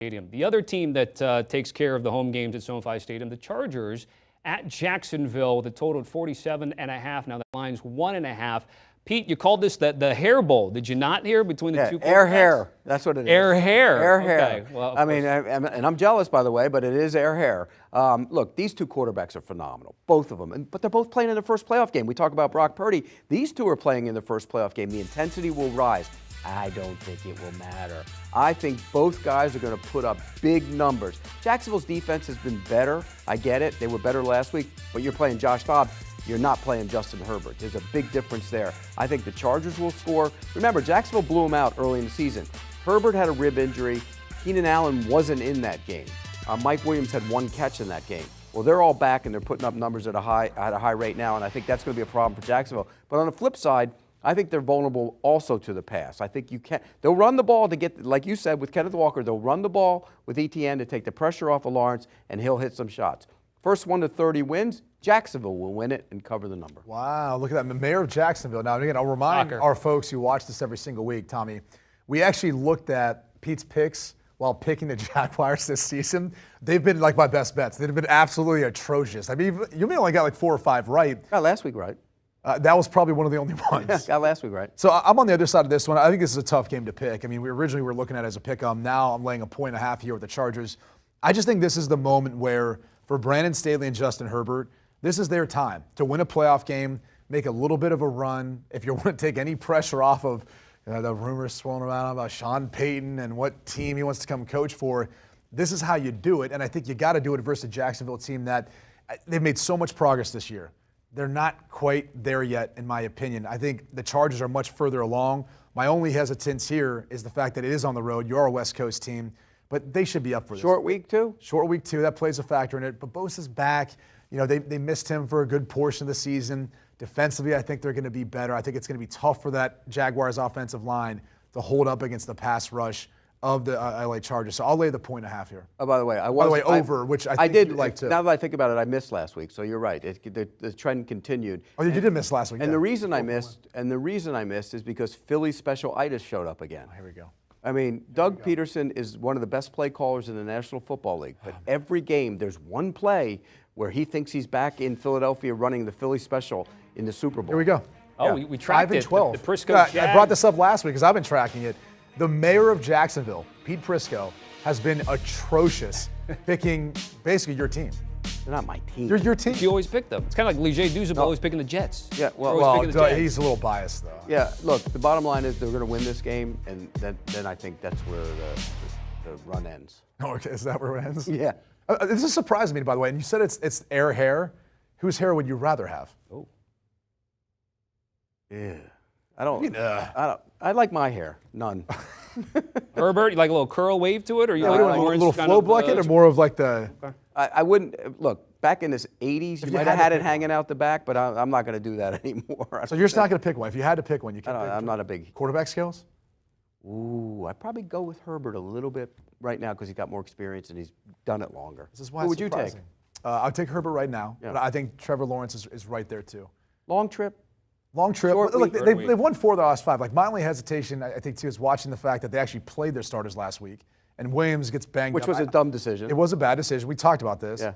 Stadium. The other team that takes care of the home games at SoFi Stadium, the Chargers at Jacksonville, with a total of 47.5. Now the line's 1.5. Pete, you called this the hair bowl. Did you not hear between the two quarterbacks? Hair. That's what it is. Hair. Okay. Well, I mean, and I'm jealous, by the way, but it is hair. Look, these two quarterbacks are phenomenal, both of them. But they're both playing in the first playoff game. We talk about Brock Purdy. These two are playing in the first playoff game. The intensity will rise. I don't think it will matter. I think both guys are going to put up big numbers. Jacksonville's defense has been better. I get it. They were better last week, but you're playing Josh Dobbs. You're not playing Justin Herbert. There's a big difference there. I think the Chargers will score. Remember, Jacksonville blew them out early in the season. Herbert had a rib injury. Keenan Allen wasn't in that game. Mike Williams had one catch in that game. Well, they're all back, and they're putting up numbers at a high rate now, and I think that's going to be a problem for Jacksonville. But on the flip side, I think they're vulnerable also to the pass. I think they'll run the ball to get, like you said, with Kenneth Walker, they'll run the ball with Etienne to take the pressure off of Lawrence, and he'll hit some shots. First 1 to 30 wins, Jacksonville will win it and cover the number. Wow, look at that. The mayor of Jacksonville. Now, again, I'll remind our folks who watch this every single week, Tommy, we actually looked at Pete's picks while picking the Jaguars this season. They've been like my best bets. They've been absolutely atrocious. I mean, you may only got like 4 or 5 right. Got last week right. That was probably one of the only ones. Yeah, got last week right. So I'm on the other side of this one. I think this is a tough game to pick. I mean, we originally were looking at it as a pick-em. Now I'm laying a 1.5 here with the Chargers. I just think this is the moment where, for Brandon Staley and Justin Herbert, this is their time to win a playoff game, make a little bit of a run. If you want to take any pressure off of the rumors swirling around about Sean Payton and what team he wants to come coach for, this is how you do it. And I think you got to do it versus a Jacksonville team that they've made so much progress this year. They're not quite there yet, in my opinion. I think the Chargers are much further along. My only hesitance here is the fact that it is on the road. You are a West Coast team, but they should be up for this. Short week, too? Short week, too. That plays a factor in it. But Bosa's back. You know, they missed him for a good portion of the season. Defensively, I think they're going to be better. I think it's going to be tough for that Jaguars offensive line to hold up against the pass rush of the LA Chargers. So I'll lay the 1.5 here. Oh, by the way, over, which I think you like to. Now that I think about it, I missed last week, so you're right. The trend continued. Oh, you did miss last week. And the reason I missed is because Philly's special itis showed up again. Oh, here we go. I mean, Doug Peterson is one of the best play callers in the National Football League, but every game there's one play where he thinks he's back in Philadelphia running the Philly special in the Super Bowl. Here we go. Oh, yeah. we tracked 5 and 12. The Prisco. I brought this up last week because I've been tracking it. The mayor of Jacksonville, Pete Prisco, has been atrocious picking basically your team. They're not my team. You're your team. You always pick them. It's kind of like Lige Duzable always picking the Jets. Yeah, he's a little biased, though. Yeah, look, the bottom line is they're going to win this game, and then I think that's where the run ends. Oh, okay. Is that where it ends? Yeah. This is surprising me, by the way. And you said it's hair. Whose hair would you rather have? Oh. Yeah. I don't. I like my hair. None. Herbert, you like a little curl wave to it, or you like a little flow bucket, or more of like the? Okay. I wouldn't look. Back in the 80s, you might have had it hanging out the back, but I'm not going to do that anymore. So you're just not going to pick one. If you had to pick one, you can. I'm not a big quarterback skills. Ooh, I'd probably go with Herbert a little bit right now because he's got more experience and he's done it longer. This is why. Who would you take? I'd take Herbert right now, but I think Trevor Lawrence is right there too. Long trip. Long trip. Look, they've won 4 of the last 5. Like, my only hesitation, I think, too, is watching the fact that they actually played their starters last week, and Williams gets banged up. Which was a dumb decision. It was a bad decision. We talked about this. Yeah.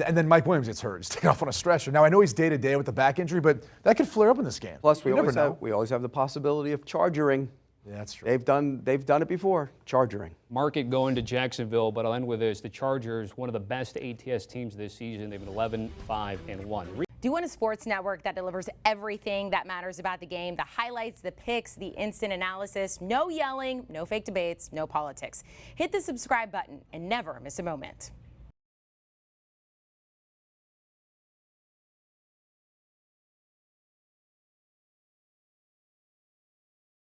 And then Mike Williams gets hurt. He's taken off on a stretcher. Now, I know he's day-to-day with the back injury, but that could flare up in this game. Plus, we always have the possibility of chargering. Yeah, that's true. They've done it before, chargering. Market going to Jacksonville, but I'll end with this. The Chargers, one of the best ATS teams this season. They've been 11-5-1. Do you want a sports network that delivers everything that matters about the game? The highlights, the picks, the instant analysis, no yelling, no fake debates, no politics. Hit the subscribe button and never miss a moment.